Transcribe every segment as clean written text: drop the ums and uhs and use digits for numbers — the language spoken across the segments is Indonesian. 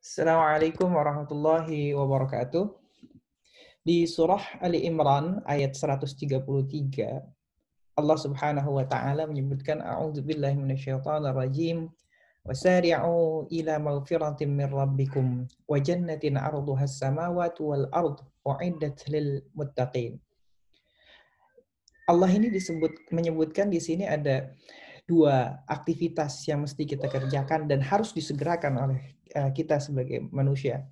Assalamualaikum warahmatullahi wabarakatuh. Di surah Ali Imran ayat 133, Allah Subhanahu wa taala menyebutkan a'udzubillahi minasyaitonir rajim. Wasari'u ila maghfiratin min rabbikum wa jannatin 'arduha as-samawati wal ard u'iddat lil muttaqin. Allah ini menyebutkan di sini ada dua aktivitas yang mesti kita kerjakan dan harus disegerakan oleh kita sebagai manusia.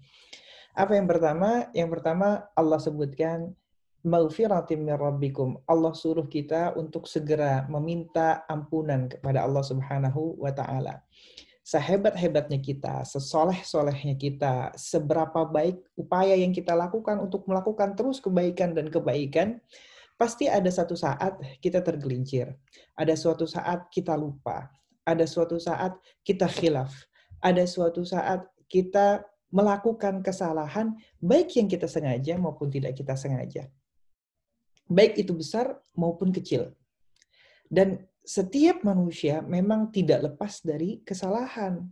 Apa yang pertama? Yang pertama Allah sebutkan maghfiratin min rabbikum. Allah suruh kita untuk segera meminta ampunan kepada Allah Subhanahu wa taala. Sehebat-hebatnya kita, sesoleh-solehnya kita, seberapa baik upaya yang kita lakukan untuk melakukan terus kebaikan dan kebaikan, pasti ada satu saat kita tergelincir. Ada suatu saat kita lupa. Ada suatu saat kita khilaf. Ada suatu saat kita melakukan kesalahan, baik yang kita sengaja maupun tidak kita sengaja. Baik itu besar maupun kecil. Dan setiap manusia memang tidak lepas dari kesalahan.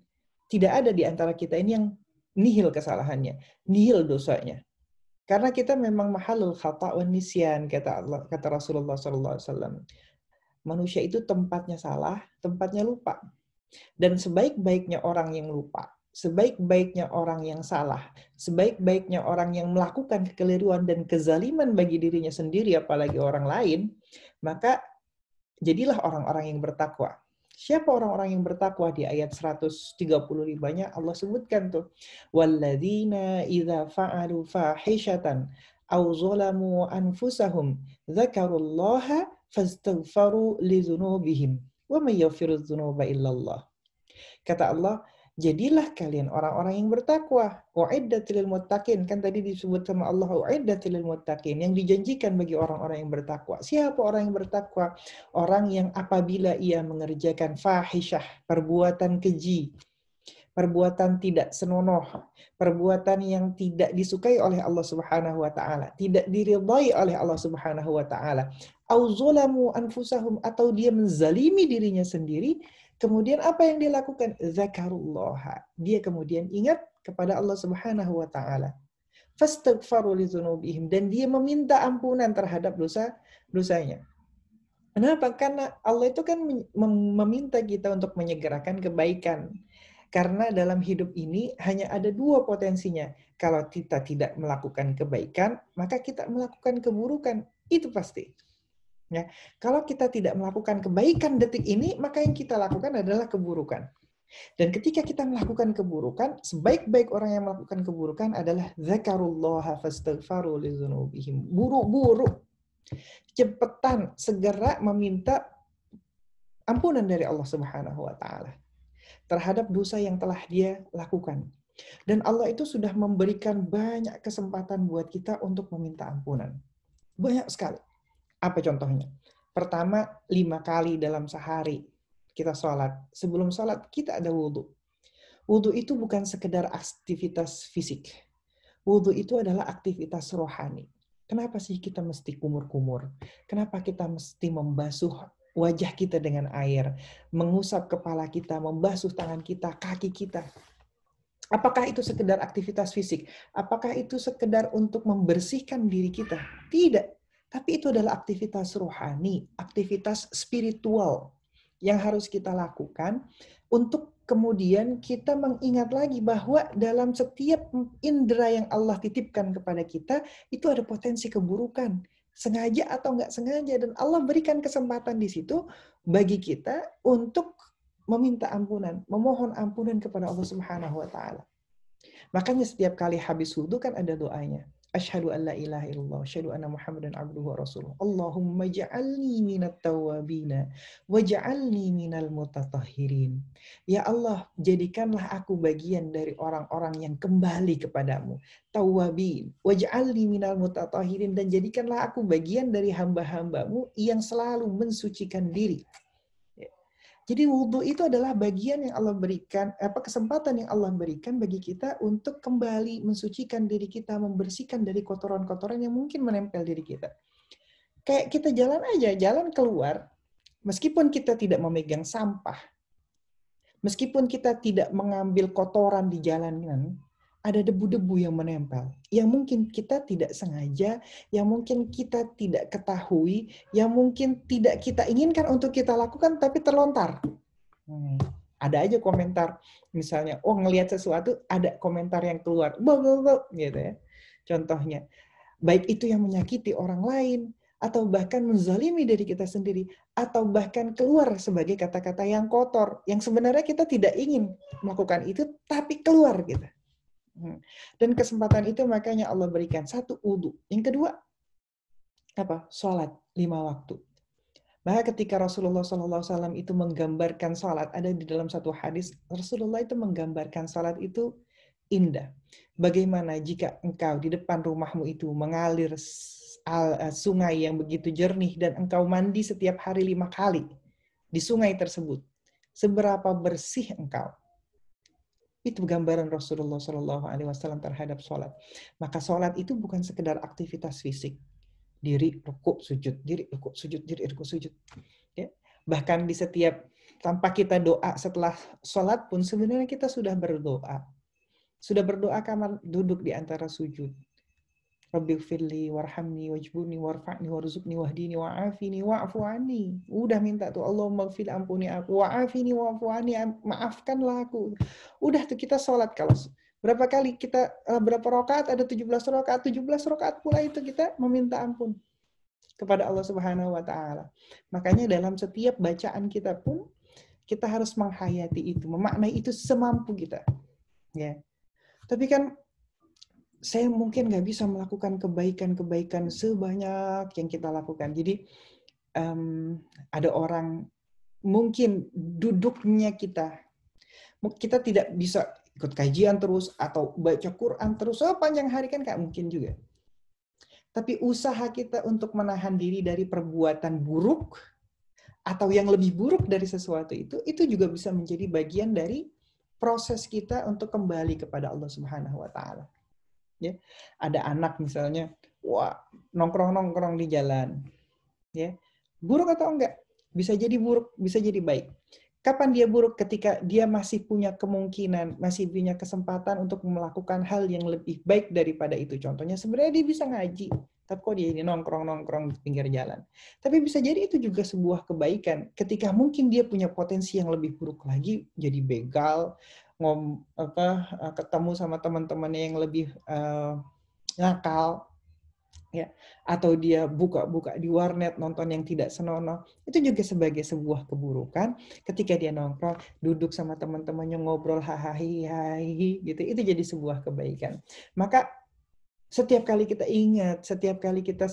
Tidak ada di antara kita ini yang nihil kesalahannya, nihil dosanya. Karena kita memang mahalul khata' wan nisyan, kata Rasulullah SAW. Manusia itu tempatnya salah, tempatnya lupa. Dan sebaik-baiknya orang yang lupa, sebaik-baiknya orang yang salah, sebaik-baiknya orang yang melakukan kekeliruan dan kezaliman bagi dirinya sendiri, apalagi orang lain, maka jadilah orang-orang yang bertakwa. Siapa orang-orang yang bertakwa? Di ayat 135-nya Allah sebutkan tuh. Walladzina idza fa'alu fahishatan aw zalamu anfusahum dzakarullaha fastaghfaru lidzunubihim wa may yaghfiru dzunuba illallah. Kata Allah, jadilah kalian orang-orang yang bertakwa. U'iddatil muttaqin, kan tadi disebut sama Allah u'iddatil muttaqin, yang dijanjikan bagi orang-orang yang bertakwa. Siapa orang yang bertakwa? Orang yang apabila ia mengerjakan fahisyah, perbuatan keji, perbuatan tidak senonoh, perbuatan yang tidak disukai oleh Allah Subhanahu wa taala, tidak diridhai oleh Allah Subhanahu wa taala, au zalamu anfusahum, atau dia menzalimi dirinya sendiri, kemudian apa yang dia lakukan? Zakarullah. Dia kemudian ingat kepada Allah Subhanahu wa taala. Fastaghfaru lidzunubihim, dan dia meminta ampunan terhadap dosa-dosanya. Kenapa? Karena Allah itu kan meminta kita untuk menyegerakan kebaikan. Karena dalam hidup ini hanya ada dua potensinya. Kalau kita tidak melakukan kebaikan, maka kita melakukan keburukan. Itu pasti. Ya. Kalau kita tidak melakukan kebaikan detik ini, maka yang kita lakukan adalah keburukan. Dan ketika kita melakukan keburukan, sebaik-baik orang yang melakukan keburukan adalah zakarullaha fastaghfaru lidzunubihim. Buru-buru, cepetan, segera meminta ampunan dari Allah Subhanahu wa taala terhadap dosa yang telah dia lakukan. Dan Allah itu sudah memberikan banyak kesempatan buat kita untuk meminta ampunan. Banyak sekali. Apa contohnya? Pertama, 5 kali dalam sehari kita sholat. Sebelum sholat, kita ada wudhu. Wudhu itu bukan sekedar aktivitas fisik. Wudhu itu adalah aktivitas rohani. Kenapa sih kita mesti kumur-kumur? Kenapa kita mesti membasuh wajah kita dengan air, mengusap kepala kita, membasuh tangan kita, kaki kita? Apakah itu sekedar aktivitas fisik? Apakah itu sekedar untuk membersihkan diri kita? Tidak. Tapi itu adalah aktivitas rohani, aktivitas spiritual yang harus kita lakukan untuk kemudian kita mengingat lagi bahwa dalam setiap indera yang Allah titipkan kepada kita, itu ada potensi keburukan. Sengaja atau nggak sengaja. Dan Allah berikan kesempatan di situ bagi kita untuk meminta ampunan, memohon ampunan kepada Allah Subhanahu wa taala. Makanya setiap kali habis wudu kan ada doanya. Asyhadu an la ilaha illallah, asyhadu anna Muhammadan abduhu wa rasuluh. Allahumma ja'alni minat tawwabina waj'alni minal mutatahhirin. Ya Allah, jadikanlah aku bagian dari orang-orang yang kembali kepadamu. Tawwabin, waj'alni minal mutatahhirin, dan jadikanlah aku bagian dari hamba-hambamu yang selalu mensucikan diri. Jadi wudhu itu adalah bagian yang Allah berikan, kesempatan yang Allah berikan bagi kita untuk kembali mensucikan diri kita, membersihkan dari kotoran-kotoran yang mungkin menempel diri kita. Kayak kita jalan aja, jalan keluar, meskipun kita tidak memegang sampah, meskipun kita tidak mengambil kotoran di jalanan, ada debu-debu yang menempel, yang mungkin kita tidak sengaja, yang mungkin kita tidak ketahui, yang mungkin tidak kita inginkan untuk kita lakukan, tapi terlontar. Ada aja komentar, misalnya, oh ngelihat sesuatu, ada komentar yang keluar, gitu ya. Contohnya, baik itu yang menyakiti orang lain, atau bahkan menzalimi diri kita sendiri, atau bahkan keluar sebagai kata-kata yang kotor, yang sebenarnya kita tidak ingin melakukan itu, tapi keluar gitu. Dan kesempatan itu makanya Allah berikan. Satu, wudu. Yang kedua, apa? Sholat 5 waktu. Maka ketika Rasulullah SAW itu menggambarkan sholat, ada di dalam satu hadis, Rasulullah itu menggambarkan sholat itu indah. Bagaimana jika engkau di depan rumahmu itu mengalir sungai yang begitu jernih dan engkau mandi setiap hari 5 kali di sungai tersebut. Seberapa bersih engkau. Itu gambaran Rasulullah SAW terhadap sholat. Maka sholat itu bukan sekedar aktivitas fisik. Diri, rukuk, sujud. Diri, rukuk, sujud. Diri, rukuk, sujud. Ya. Bahkan di setiap, tanpa kita doa setelah sholat pun, sebenarnya kita sudah berdoa. Sudah berdoa kamar duduk di antara sujud. Rabbighfirli warhamni wajburni warfa'ni warzuqni wahdini wa'afini wa'fu anni. Udah minta tuh, Allahumma gfir, ampuni aku, wa'afini wa'fu anni, maafkanlah aku. Udah tuh kita sholat. Kalau berapa kali kita, berapa rakaat, ada 17 rakaat, 17 rakaat pula itu kita meminta ampun kepada Allah Subhanahu wa taala. Makanya dalam setiap bacaan kita pun kita harus menghayati itu, memaknai itu semampu kita. Ya. Tapi kan saya mungkin nggak bisa melakukan kebaikan-kebaikan sebanyak yang kita lakukan. Jadi ada orang mungkin duduknya kita tidak bisa ikut kajian terus atau baca Quran terus panjang hari kan nggak mungkin juga. Tapi usaha kita untuk menahan diri dari perbuatan buruk atau yang lebih buruk dari sesuatu itu juga bisa menjadi bagian dari proses kita untuk kembali kepada Allah Subhanahu wa taala. Ya, ada anak misalnya, wah nongkrong di jalan, ya buruk atau enggak? Bisa jadi buruk, bisa jadi baik. Kapan dia buruk? Ketika dia masih punya kemungkinan, masih punya kesempatan untuk melakukan hal yang lebih baik daripada itu. Contohnya sebenarnya dia bisa ngaji, tapi kok dia ini nongkrong di pinggir jalan. Tapi bisa jadi itu juga sebuah kebaikan. Ketika mungkin dia punya potensi yang lebih buruk lagi, jadi begal, ketemu sama teman-temannya yang lebih nakal, ya, atau dia buka di warnet nonton yang tidak senonoh, itu juga sebagai sebuah keburukan. Ketika dia nongkrong, duduk sama teman-temannya ngobrol hahaha gitu, itu jadi sebuah kebaikan. Maka setiap kali kita ingat, setiap kali kita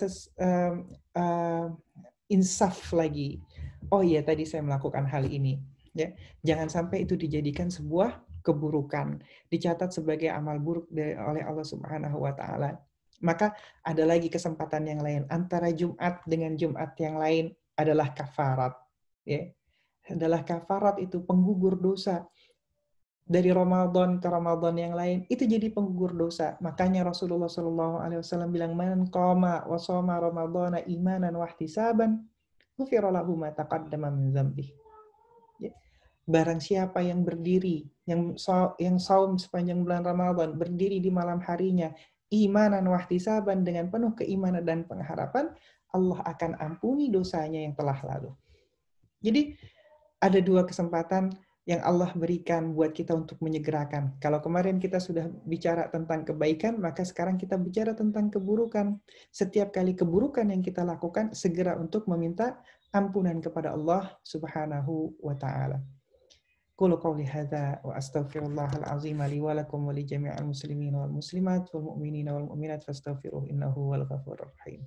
insaf lagi, oh iya tadi saya melakukan hal ini, ya, jangan sampai itu dijadikan sebuah keburukan, dicatat sebagai amal buruk oleh Allah Subhanahu wa taala. Maka ada lagi kesempatan yang lain antara Jumat dengan Jumat yang lain adalah kafarat, ya. Adalah kafarat itu penggugur dosa. Dari Ramadan ke Ramadan yang lain itu jadi penggugur dosa. Makanya Rasulullah SAW bilang, man qama wa shoma ramadhana imanan wa ihtisaban ghufira lahu ma taqaddama min dzambih. Barang siapa yang berdiri, yang saum sepanjang bulan Ramadan, berdiri di malam harinya, imanan wahtisaban, dengan penuh keimanan dan pengharapan, Allah akan ampuni dosanya yang telah lalu. Jadi ada dua kesempatan yang Allah berikan buat kita untuk menyegerakan. Kalau kemarin kita sudah bicara tentang kebaikan, maka sekarang kita bicara tentang keburukan. Setiap kali keburukan yang kita lakukan, segera untuk meminta ampunan kepada Allah Subhanahu wa ta'ala. Qulu qawli hadza wa astaghfirullahal azim li wa lakum wa li jami'il muslimin wal muslimat wal mu'minina wal mu'minat fastaghfiruhu innahu huwal ghafurur rahim.